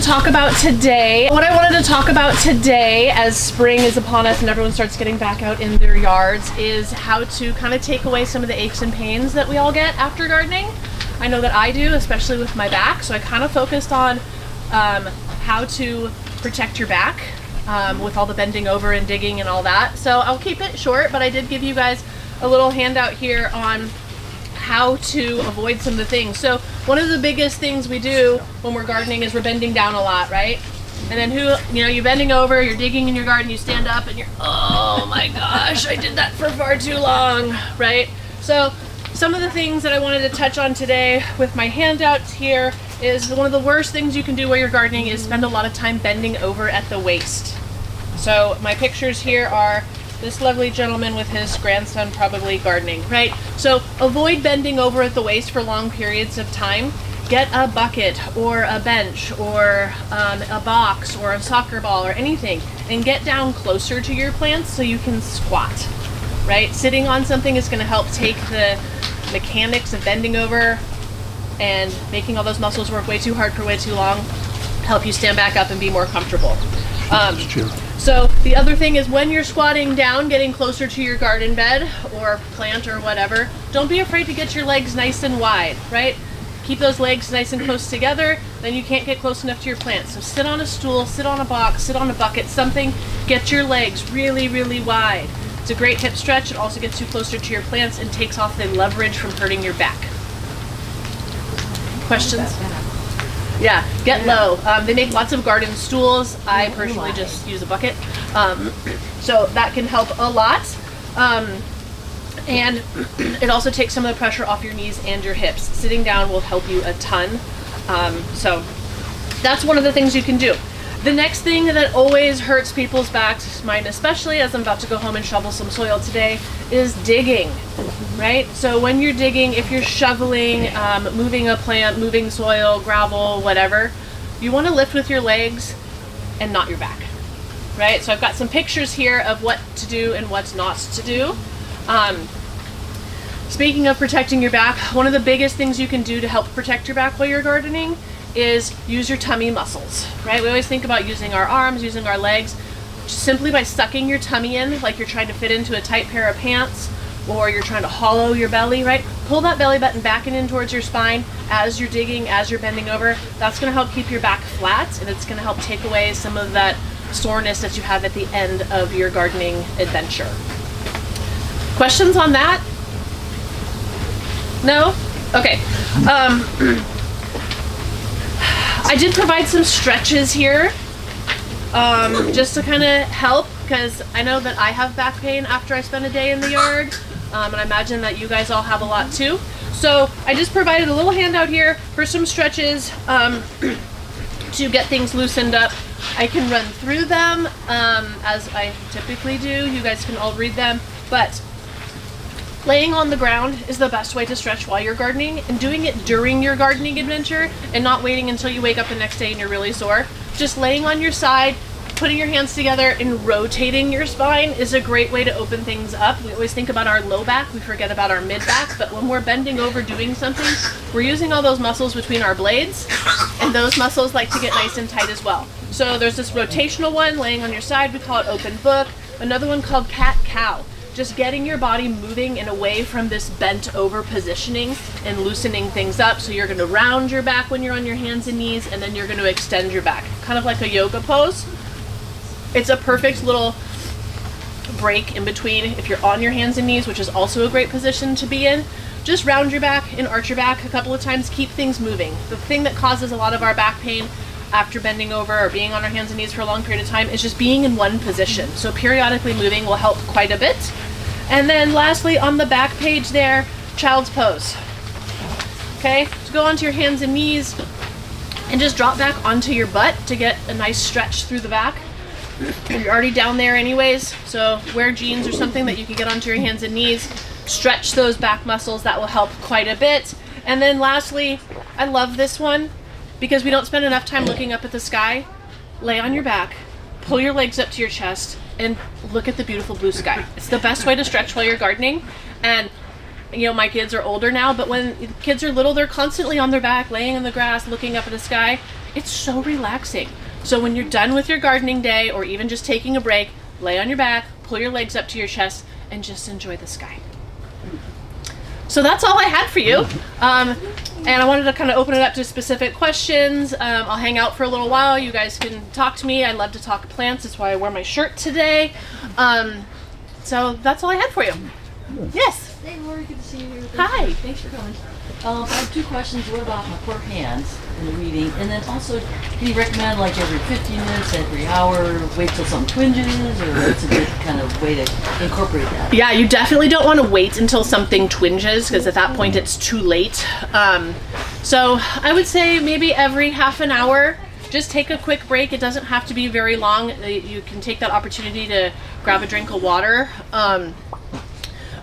talk about today, as spring is upon us and everyone starts getting back out in their yards, is how to kind of take away some of the aches and pains that we all get after gardening. I know that I do, especially with my back, so I kind of focused on how to protect your back with all the bending over and digging and all that. So I'll keep it short, but I did give you guys a little handout here on how to avoid some of the things. So one of the biggest things we do when we're gardening is we're bending down a lot, right? And then you're bending over, you're digging in your garden, you stand up and you're, oh my gosh, I did that for far too long, right? So some of the things that I wanted to touch on today with my handouts here is one of the worst things you can do while you're gardening is spend a lot of time bending over at the waist. So my pictures here are this lovely gentleman with his grandson probably gardening, right? So avoid bending over at the waist for long periods of time. Get a bucket or a bench or a box or a soccer ball or anything and get down closer to your plants so you can squat, right? Sitting on something is going to help take the mechanics of bending over and making all those muscles work way too hard for way too long, help you stand back up and be more comfortable. So the other thing is when you're squatting down, getting closer to your garden bed or plant or whatever, don't be afraid to get your legs nice and wide, right? Keep those legs nice and close together, then you can't get close enough to your plant. So sit on a stool, sit on a box, sit on a bucket, something, get your legs really, really wide. It's a great hip stretch. It also gets you closer to your plants and takes off the leverage from hurting your back. Questions? Yeah, get low. They make lots of garden stools. I personally just use a bucket. So that can help a lot. And it also takes some of the pressure off your knees and your hips. Sitting down will help you a ton. So that's one of the things you can do. The next thing that always hurts people's backs, mine especially, as I'm about to go home and shovel some soil today, is digging, right? So when you're digging, if you're shoveling, moving a plant, moving soil, gravel, whatever, you want to lift with your legs and not your back, right? So I've got some pictures here of what to do and what's not to do. Speaking of protecting your back, one of the biggest things you can do to help protect your back while you're gardening is use your tummy muscles, right? We always think about using our arms, using our legs, just simply by sucking your tummy in like you're trying to fit into a tight pair of pants or you're trying to hollow your belly, right? Pull that belly button back and in towards your spine as you're digging, as you're bending over. That's gonna help keep your back flat and it's gonna help take away some of that soreness that you have at the end of your gardening adventure. Questions on that? No? Okay. I did provide some stretches here just to kind of help because I know that I have back pain after I spend a day in the yard and I imagine that you guys all have a lot too. So I just provided a little handout here for some stretches to get things loosened up. I can run through them as I typically do. You guys can all read them, but laying on the ground is the best way to stretch while you're gardening and doing it during your gardening adventure and not waiting until you wake up the next day and you're really sore. Just laying on your side, putting your hands together and rotating your spine is a great way to open things up. We always think about our low back, we forget about our mid back, but when we're bending over doing something, we're using all those muscles between our blades and those muscles like to get nice and tight as well. So there's this rotational one, laying on your side, we call it open book. Another one called cat-cow. Just getting your body moving and away from this bent over positioning and loosening things up. So you're going to round your back when you're on your hands and knees and then you're going to extend your back. Kind of like a yoga pose. It's a perfect little break in between if you're on your hands and knees, which is also a great position to be in. Just round your back and arch your back a couple of times. Keep things moving. The thing that causes a lot of our back pain after bending over or being on our hands and knees for a long period of time is just being in one position. So periodically moving will help quite a bit. And then lastly, on the back page there, child's pose. Okay, so go onto your hands and knees and just drop back onto your butt to get a nice stretch through the back. You're already down there anyways, so wear jeans or something that you can get onto your hands and knees. Stretch those back muscles, that will help quite a bit. And then lastly, I love this one because we don't spend enough time looking up at the sky. Lay on your back, pull your legs up to your chest, and look at the beautiful blue sky. It's the best way to stretch while you're gardening. And you know, my kids are older now, but when kids are little, they're constantly on their back, laying in the grass, looking up at the sky. It's so relaxing. So when you're done with your gardening day, or even just taking a break, lay on your back, pull your legs up to your chest, and just enjoy the sky. So that's all I had for you. And I wanted to kind of open it up to specific questions. I'll hang out for a little while. You guys can talk to me. I love to talk plants. That's why I wore my shirt today. So that's all I had for you. Yes. Hey, Lori, good to see you here. Hi. Thanks for coming. I have 2 questions. What about my poor hands in the reading? And then also, can you recommend like every 15 minutes, every hour, wait till something twinges, or what's a good kind of way to incorporate that? Yeah, you definitely don't want to wait until something twinges, because at that point it's too late. So I would say maybe every half an hour, just take a quick break. It doesn't have to be very long. You can take that opportunity to grab a drink of water.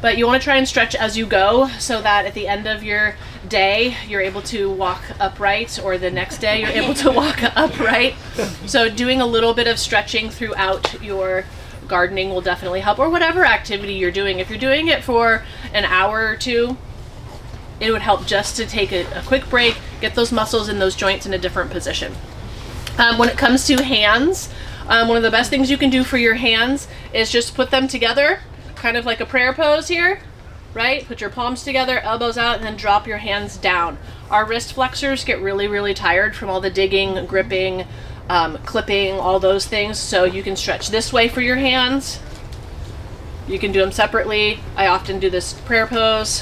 But you want to try and stretch as you go, so that at the end of your day, you're able to walk upright, or the next day you're able to walk upright. So doing a little bit of stretching throughout your gardening will definitely help, or whatever activity you're doing. If you're doing it for an hour or 2, it would help just to take a quick break, get those muscles in those joints in a different position. When it comes to hands, one of the best things you can do for your hands is just put them together, kind of like a prayer pose here, right? Put your palms together, elbows out, and then drop your hands down. Our wrist flexors get really, really tired from all the digging, gripping, clipping, all those things. So you can stretch this way for your hands. You can do them separately. I often do this prayer pose,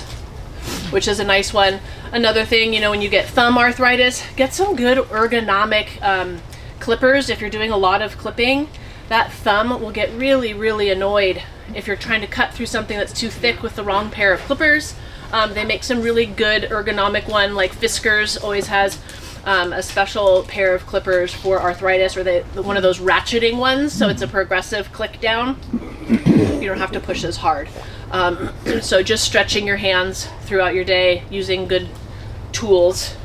which is a nice one. Another thing, when you get thumb arthritis, get some good ergonomic clippers. If you're doing a lot of clipping, that thumb will get really, really annoyed if you're trying to cut through something that's too thick with the wrong pair of clippers. They make some really good ergonomic one, like Fiskars always has a special pair of clippers for arthritis, or one of those ratcheting ones, so it's a progressive click down. You don't have to push as hard. So just stretching your hands throughout your day using good tools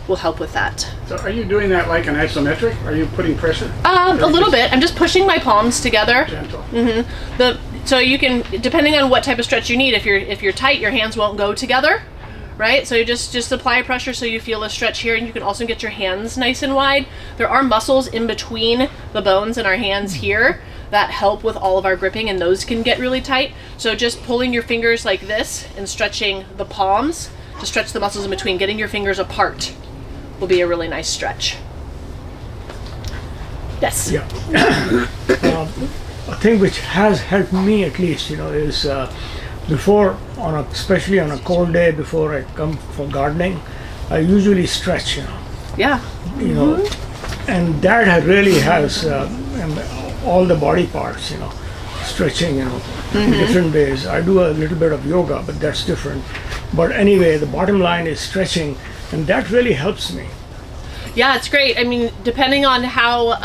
will help with that. So are you doing that like an isometric? Are you putting pressure? A little bit. I'm just pushing my palms together. Gentle. So you can, depending on what type of stretch you need, if you're tight, your hands won't go together, right? So you just apply pressure so you feel a stretch here, and you can also get your hands nice and wide. There are muscles in between the bones in our hands here that help with all of our gripping, and those can get really tight. So just pulling your fingers like this and stretching the palms to stretch the muscles in between, getting your fingers apart will be a really nice stretch. Yes. Yeah. A thing which has helped me at least, is before, especially on a cold day before I come for gardening, I usually stretch, Yeah. And that really has all the body parts, stretching, in different ways. I do a little bit of yoga, but that's different. But anyway, the bottom line is stretching, and that really helps me. Yeah, it's great. I mean, depending on how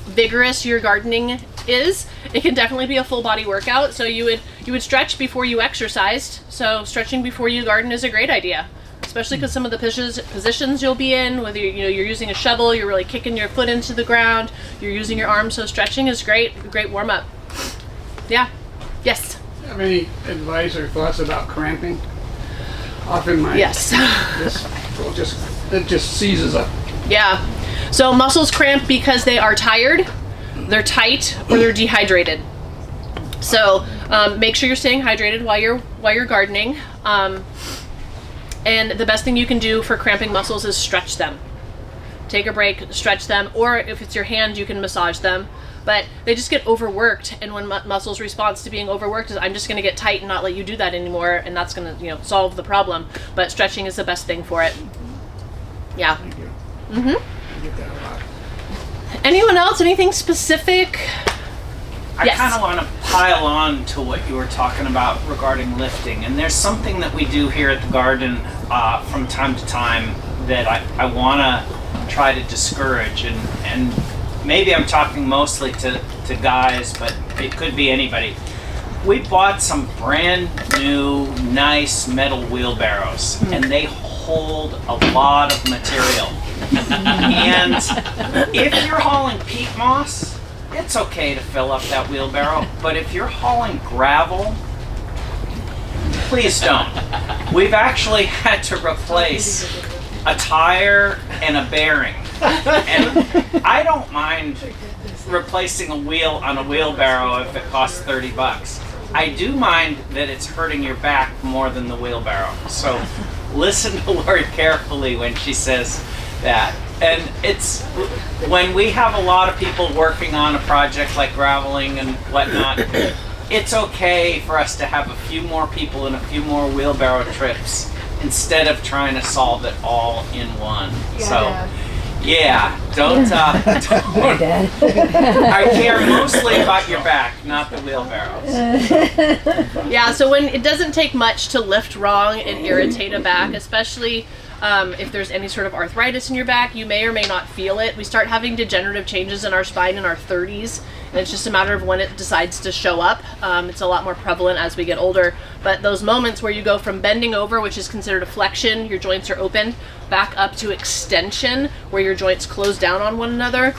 vigorous your gardening is, it can definitely be a full body workout. So you would stretch before you exercised. So stretching before you garden is a great idea, especially because some of the positions you'll be in, whether you're using a shovel, you're really kicking your foot into the ground, you're using your arms. So stretching is great, a great warm up. Yeah. Yes. Do you have any advice or thoughts about cramping? Often Yes. it just seizes up. Yeah. So muscles cramp because they are tired, they're tight, or they're dehydrated. So make sure you're staying hydrated while you're gardening. And the best thing you can do for cramping muscles is stretch them. Take a break, stretch them, or if it's your hand, you can massage them. But they just get overworked, and when muscles' response to being overworked is, I'm just going to get tight and not let you do that anymore, and that's going to solve the problem. But stretching is the best thing for it. Yeah. Thank you. Mm-hmm. I get that a lot. Anyone else? Anything specific? I Yes. kind of want to pile on to what you were talking about regarding lifting. And there's something that we do here at the garden from time to time that I want to try to discourage. And maybe I'm talking mostly to guys, but it could be anybody. We bought some brand new, nice metal wheelbarrows, and they hold a lot of material. And if you're hauling peat moss, it's okay to fill up that wheelbarrow, but if you're hauling gravel, please don't. We've actually had to replace a tire and a bearing And I don't mind replacing a wheel on a wheelbarrow if it costs $30. I do mind that it's hurting your back more than the wheelbarrow. So listen to Lori carefully when she says that. And it's when we have a lot of people working on a project like graveling and whatnot, it's okay for us to have a few more people and a few more wheelbarrow trips instead of trying to solve it all in one. Don't I care mostly about your back, not the wheelbarrows. Yeah, so when it doesn't take much to lift wrong and irritate a back, especially if there's any sort of arthritis in your back, you may or may not feel it. We start having degenerative changes in our spine in our 30s, and it's just a matter of when it decides to show up. It's a lot more prevalent as we get older, but those moments where you go from bending over, which is considered a flexion, your joints are open, back up to extension, where your joints close down on one another.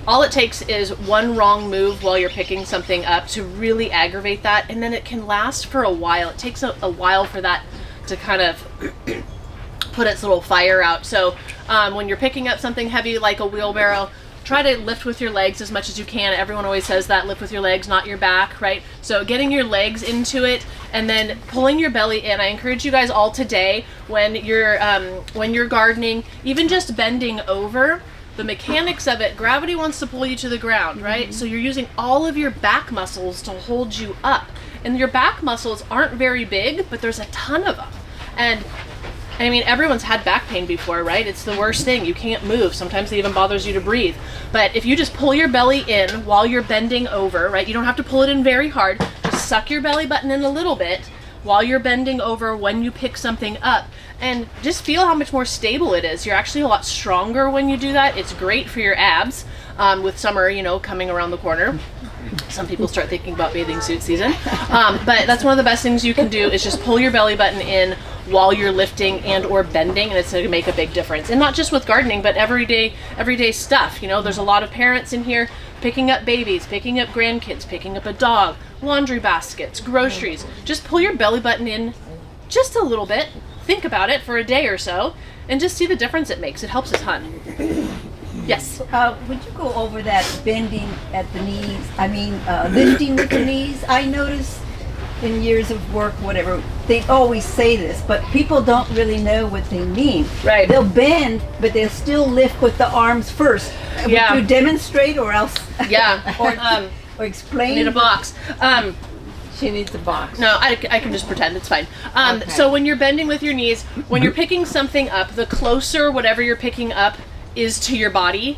All it takes is one wrong move while you're picking something up to really aggravate that, and then it can last for a while. It takes a while for that to kind of put its little fire out. So when you're picking up something heavy like a wheelbarrow, try to lift with your legs as much as you can. Everyone always says that, lift with your legs, not your back, right? So getting your legs into it and then pulling your belly in. I encourage you guys all today when you're gardening, even just bending over, the mechanics of it, gravity wants to pull you to the ground, right? Mm-hmm. So you're using all of your back muscles to hold you up. And your back muscles aren't very big, but there's a ton of them. And I mean, everyone's had back pain before, right? It's the worst thing. You can't move. Sometimes it even bothers you to breathe. But if you just pull your belly in while you're bending over, right? You don't have to pull it in very hard. Just suck your belly button in a little bit while you're bending over when you pick something up. And just feel how much more stable it is. You're actually a lot stronger when you do that. It's great for your abs with summer, coming around the corner. Some people start thinking about bathing suit season. But that's one of the best things you can do is just pull your belly button in while you're lifting and or bending, and it's going to make a big difference. And not just with gardening, but everyday stuff. There's a lot of parents in here picking up babies, picking up grandkids, picking up a dog, laundry baskets, groceries. Just pull your belly button in just a little bit. Think about it for a day or so, and just see the difference it makes. It helps a ton. Yes. Would you go over that bending at the knees? I mean, lifting with the knees. I notice in years of work, whatever, they always say this, but people don't really know what they mean. Right. They'll bend, but they'll still lift with the arms first. Yeah. Would you demonstrate or else? Yeah. Or explain? Need a box. She needs a box. No, I can just pretend, it's fine. Okay. So when you're bending with your knees, when you're picking something up, the closer whatever you're picking up is to your body,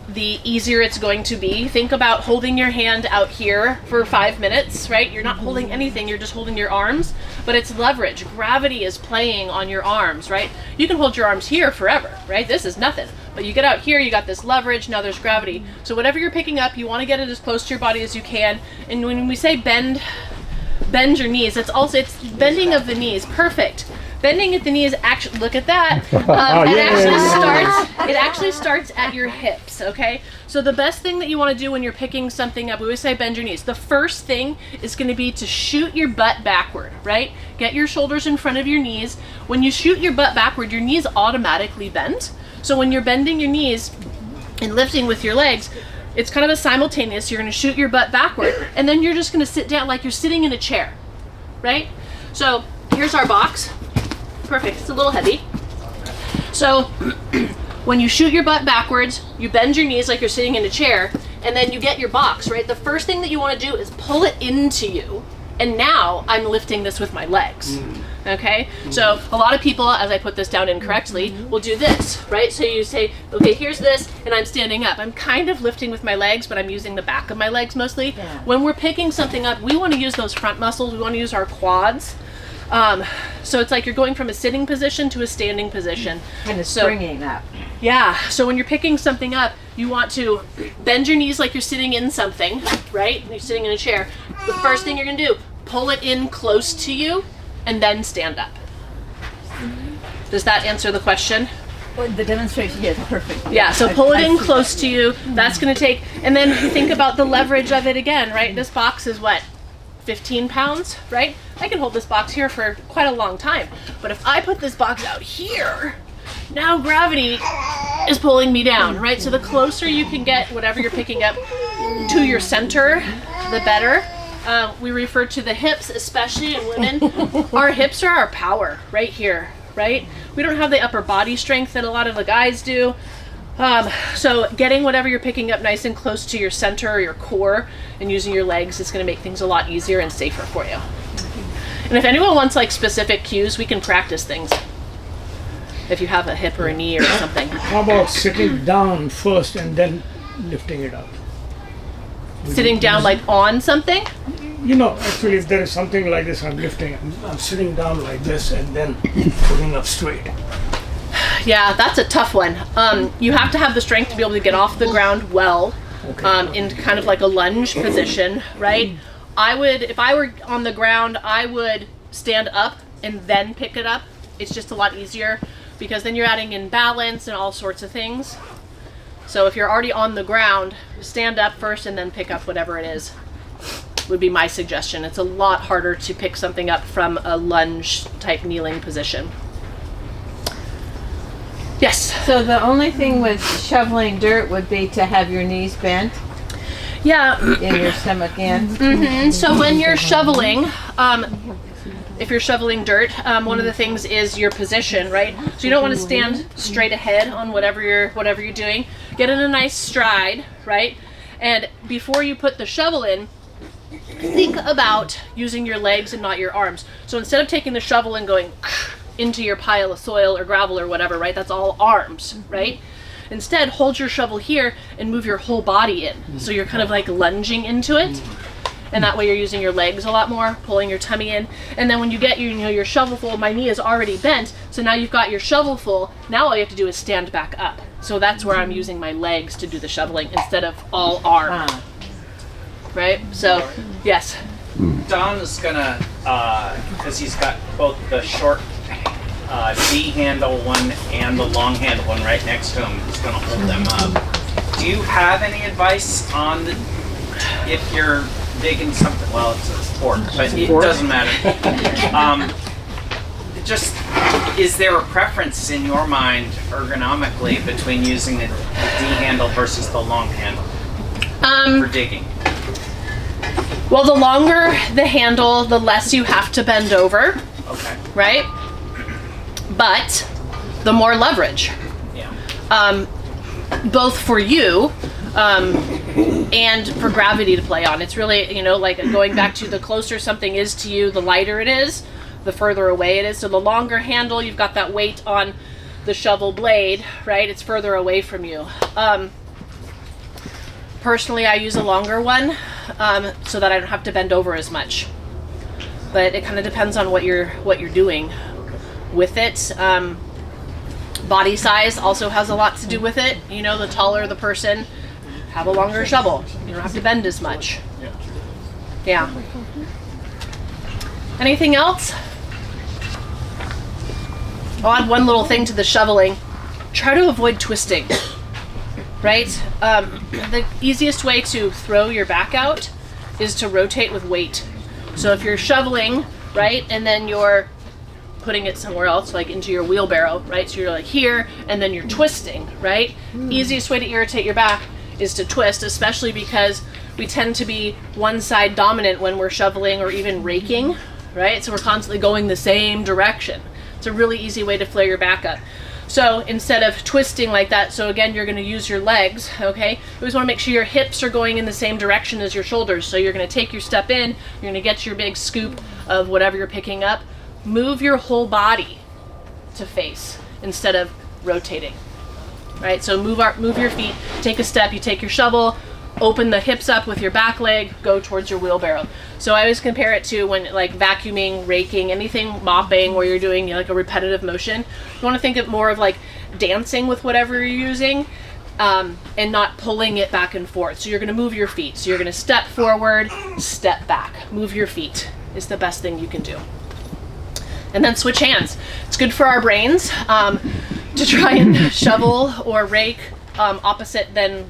the easier it's going to be. Think about holding your hand out here for 5 minutes, right? You're not holding anything, you're just holding your arms, but it's leverage. Gravity is playing on your arms, right? You can hold your arms here forever, right? This is nothing. But you get out here, you got this leverage, now there's gravity. So whatever you're picking up, you want to get it as close to your body as you can. And when we say bend your knees, it's bending of the knees. Perfect. Bending at the knees, actually, look at that. It actually starts at your hips, okay? So the best thing that you want to do when you're picking something up, we always say bend your knees. The first thing is going to be to shoot your butt backward, right? Get your shoulders in front of your knees. When you shoot your butt backward, your knees automatically bend. So when you're bending your knees and lifting with your legs, it's kind of a simultaneous. You're going to shoot your butt backward, and then you're just going to sit down like you're sitting in a chair, right? So here's our box. Perfect. It's a little heavy. So when you shoot your butt backwards, you bend your knees like you're sitting in a chair, and then you get your box, right? The first thing that you want to do is pull it into you. And now I'm lifting this with my legs. Okay? So a lot of people, as I put this down incorrectly, will do this, right? So you say, okay, here's this, and I'm standing up. I'm kind of lifting with my legs, but I'm using the back of my legs mostly. Yeah. When we're picking something up, we want to use those front muscles. We want to use our quads. So it's like you're going from a sitting position to a standing position. Kind of springing up. Yeah, so when you're picking something up, you want to bend your knees like you're sitting in something, right? You're sitting in a chair. The first thing you're going to do, pull it in close to you, and then stand up. Does that answer the question? Well, the demonstration, yes, perfect. Yeah, so pull it in close to you. That's going to take, and then think about the leverage of it again, right? This box is what? 15 pounds, right? I can hold this box here for quite a long time. But if I put this box out here, now gravity is pulling me down, right? So the closer you can get whatever you're picking up to your center, the better. We refer to the hips, especially in women. Our hips are our power right here, right? We don't have the upper body strength that a lot of the guys do. So getting whatever you're picking up nice and close to your center or your core and using your legs is going to make things a lot easier and safer for you. And if anyone wants like specific cues, we can practice things. If you have a hip or a knee or something. How about sitting down first and then lifting it up? Sitting down like on something? You know, actually, if there is something like this, I'm lifting. I'm sitting down like this and then pulling up straight. Yeah, that's a tough one. You have to have the strength to be able to get off the ground well, in kind of like a lunge position, right? If I were on the ground, I would stand up and then pick it up. It's just a lot easier because then you're adding in balance and all sorts of things. So if you're already on the ground, stand up first and then pick up whatever it is, would be my suggestion. It's a lot harder to pick something up from a lunge type kneeling position. Yes. So the only thing with shoveling dirt would be to have your knees bent Yeah. and your stomach in. So when you're shoveling, if you're shoveling dirt, one of the things is your position, right? So you don't want to stand straight ahead on whatever you're doing. Get in a nice stride, right? And before you put the shovel in, think about using your legs and not your arms. So instead of taking the shovel and going into your pile of soil or gravel or whatever, right? That's all arms, right? Instead, hold your shovel here and move your whole body in. So you're kind of like lunging into it. And that way you're using your legs a lot more, pulling your tummy in. And then when you get your shovel full, my knee is already bent. So now you've got your shovel full. Now all you have to do is stand back up. So that's where I'm using my legs to do the shoveling instead of all arm. Right? So, yes. Don is gonna, because he's got both the short D handle one and the long handle one right next to him, he's gonna hold them up. Do you have any advice on if you're digging something? Well, it's a fork, but it doesn't matter. Just, is there a preference in your mind ergonomically between using the D handle versus the long handle for digging? Well, the longer the handle, the less you have to bend over. Okay. Right? But the more leverage. Yeah. Both for you and for gravity to play on. It's really, like going back to the closer something is to you, the lighter it is, the further away it is. So the longer handle, you've got that weight on the shovel blade, right? It's further away from you. Personally, I use a longer one so that I don't have to bend over as much. But it kind of depends on what you're doing with it. Body size also has a lot to do with it. The taller the person, have a longer shovel. You don't have to bend as much. Yeah. Anything else? I'll add one little thing to the shoveling. Try to avoid twisting. Right? The easiest way to throw your back out is to rotate with weight. So if you're shoveling, right, and then you're putting it somewhere else, like into your wheelbarrow, right? So you're like here, and then you're twisting, right? Easiest way to irritate your back is to twist, especially because we tend to be one side dominant when we're shoveling or even raking, right? So we're constantly going the same direction. It's a really easy way to flare your back up. So instead of twisting like that, so again, you're gonna use your legs, okay? You always wanna make sure your hips are going in the same direction as your shoulders. So you're gonna take your step in, you're gonna get your big scoop of whatever you're picking up, move your whole body to face instead of rotating, right? So move your feet, take a step, you take your shovel, open the hips up with your back leg, go towards your wheelbarrow. So I always compare it to when like vacuuming, raking, anything mopping where you're doing like a repetitive motion. You want to think of more of like dancing with whatever you're using and not pulling it back and forth. So you're going to move your feet. So you're going to step forward, step back. Move your feet is the best thing you can do. And then switch hands. It's good for our brains to try and shovel or rake opposite than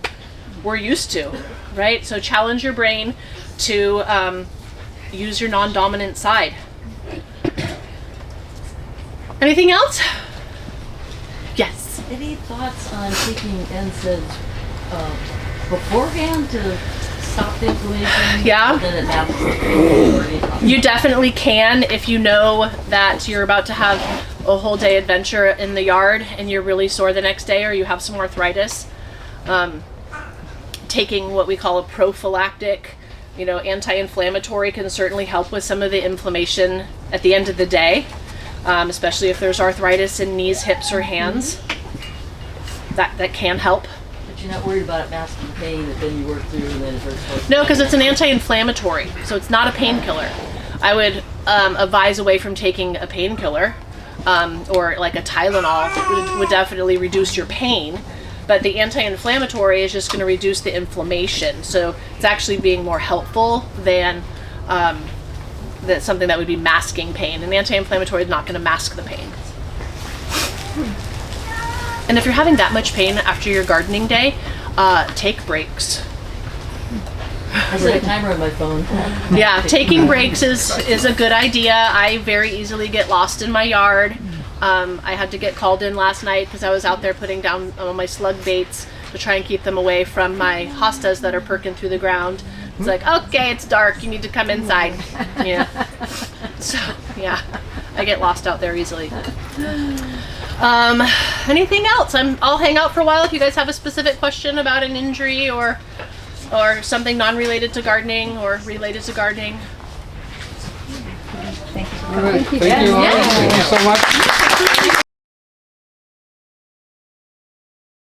we're used to, right? So challenge your brain to use your non-dominant side. Anything else? Yes. Any thoughts on taking NSAIDs beforehand to stop the inflammation? Yeah. But then it happens. You definitely can if you know that you're about to have a whole day adventure in the yard and you're really sore the next day or you have some arthritis. Taking what we call a prophylactic, anti-inflammatory can certainly help with some of the inflammation at the end of the day, especially if there's arthritis in knees, hips, or hands. That can help. But you're not worried about it masking pain that then you work through and then it hurts. No, because it's an anti-inflammatory, so it's not a painkiller. I would advise away from taking a painkiller, or like a Tylenol would definitely reduce your pain. But the anti-inflammatory is just going to reduce the inflammation. So it's actually being more helpful than that something that would be masking pain. An anti-inflammatory is not going to mask the pain. And if you're having that much pain after your gardening day, take breaks. I set a timer on my phone. Yeah, taking breaks is a good idea. I very easily get lost in my yard. I had to get called in last night because I was out there putting down all my slug baits to try and keep them away from my hostas that are perking through the ground. It's like, okay, it's dark, you need to come inside. Yeah. So, yeah, I get lost out there easily. Anything else? I'll hang out for a while if you guys have a specific question about an injury or something non-related to gardening or related to gardening. All right. Thank you. Thank you so much.